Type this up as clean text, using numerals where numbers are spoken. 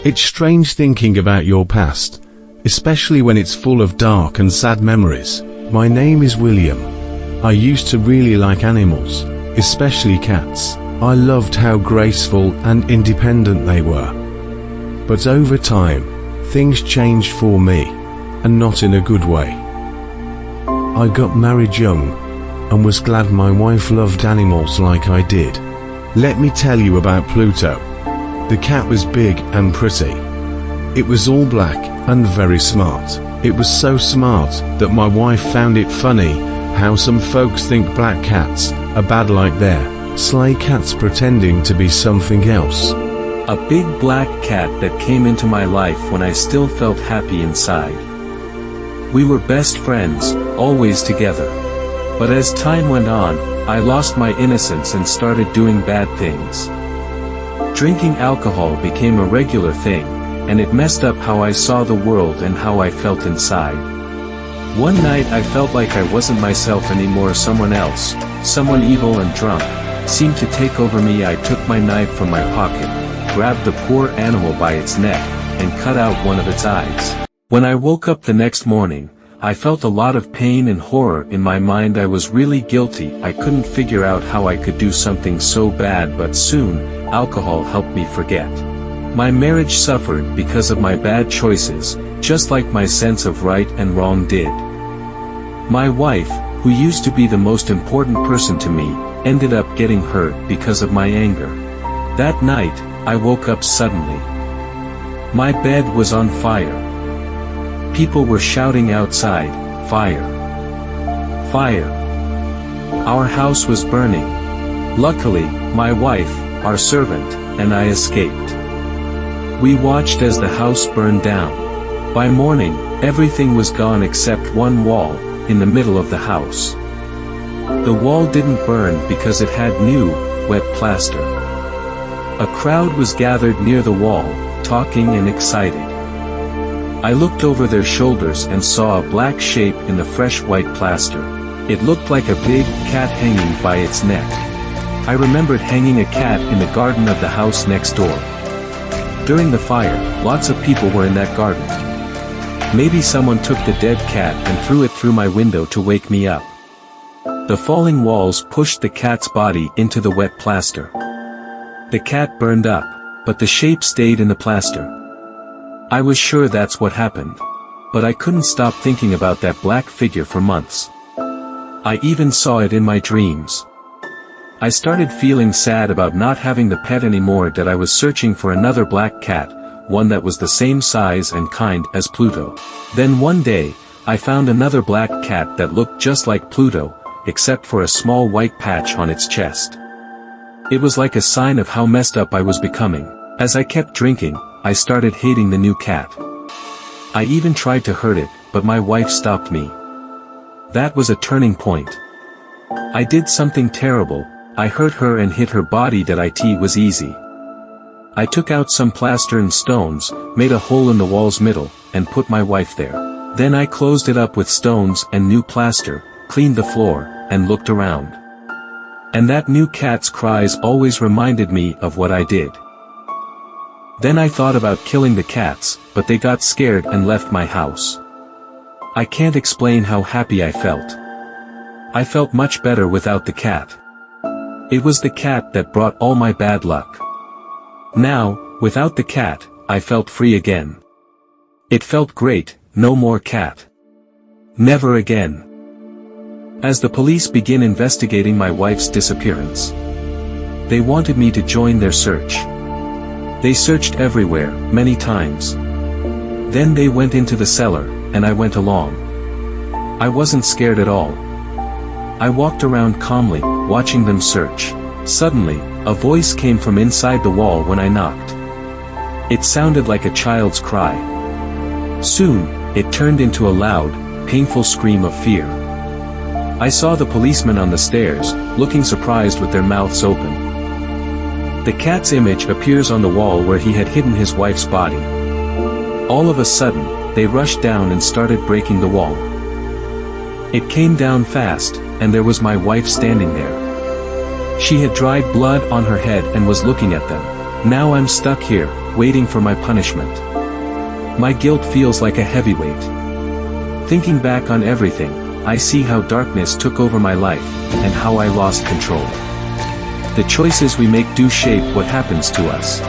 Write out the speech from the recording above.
It's strange thinking about your past, especially when it's full of dark and sad memories. My name is William. I used to really like animals, especially cats. I loved how graceful and independent they were. But over time, things changed for me, and not in a good way. I got married young, and was glad my wife loved animals like I did. Let me tell you about Pluto. The cat was big and pretty. It was all black and very smart. It was so smart that my wife found it funny how some folks think black cats are bad like they're slay cats pretending to be something else. A big black cat that came into my life when I still felt happy inside. We were best friends, always together. But as time went on, I lost my innocence and started doing bad things. Drinking alcohol became a regular thing, and it messed up how I saw the world and how I felt inside. One night I felt like I wasn't myself anymore, someone else, someone evil and drunk, seemed to take over me. I took my knife from my pocket, grabbed the poor animal by its neck, and cut out one of its eyes. When I woke up the next morning, I felt a lot of pain and horror in my mind. I was really guilty. I couldn't figure out how I could do something so bad, but soon, alcohol helped me forget. My marriage suffered because of my bad choices, just like my sense of right and wrong did. My wife, who used to be the most important person to me, ended up getting hurt because of my anger. That night, I woke up suddenly. My bed was on fire. People were shouting outside, "Fire! Fire!" Our house was burning. Luckily, my wife, our servant, and I escaped. We watched as the house burned down. By morning, everything was gone except one wall, in the middle of the house. The wall didn't burn because it had new, wet plaster. A crowd was gathered near the wall, talking and excited. I looked over their shoulders and saw a black shape in the fresh white plaster. It looked like a big cat hanging by its neck. I remembered hanging a cat in the garden of the house next door. During the fire, lots of people were in that garden. Maybe someone took the dead cat and threw it through my window to wake me up. The falling walls pushed the cat's body into the wet plaster. The cat burned up, but the shape stayed in the plaster. I was sure that's what happened. But I couldn't stop thinking about that black figure for months. I even saw it in my dreams. I started feeling sad about not having the pet anymore, that I was searching for another black cat, one that was the same size and kind as Pluto. Then one day, I found another black cat that looked just like Pluto, except for a small white patch on its chest. It was like a sign of how messed up I was becoming. As I kept drinking, I started hating the new cat. I even tried to hurt it, but my wife stopped me. That was a turning point. I did something terrible. I hurt her and hit her body. That it was easy. I took out some plaster and stones, made a hole in the wall's middle, and put my wife there. Then I closed it up with stones and new plaster, cleaned the floor, and looked around. And that new cat's cries always reminded me of what I did. Then I thought about killing the cats, but they got scared and left my house. I can't explain how happy I felt. I felt much better without the cat. It was the cat that brought all my bad luck. Now, without the cat, I felt free again. It felt great, no more cat. Never again. As the police began investigating my wife's disappearance, they wanted me to join their search. They searched everywhere, many times. Then they went into the cellar, and I went along. I wasn't scared at all. I walked around calmly, watching them search. Suddenly, a voice came from inside the wall when I knocked. It sounded like a child's cry. Soon, it turned into a loud, painful scream of fear. I saw the policemen on the stairs, looking surprised with their mouths open. The cat's image appears on the wall where he had hidden his wife's body. All of a sudden, they rushed down and started breaking the wall. It came down fast, and there was my wife standing there. She had dried blood on her head and was looking at them. Now I'm stuck here, waiting for my punishment. My guilt feels like a heavy weight. Thinking back on everything, I see how darkness took over my life, and how I lost control. The choices we make do shape what happens to us.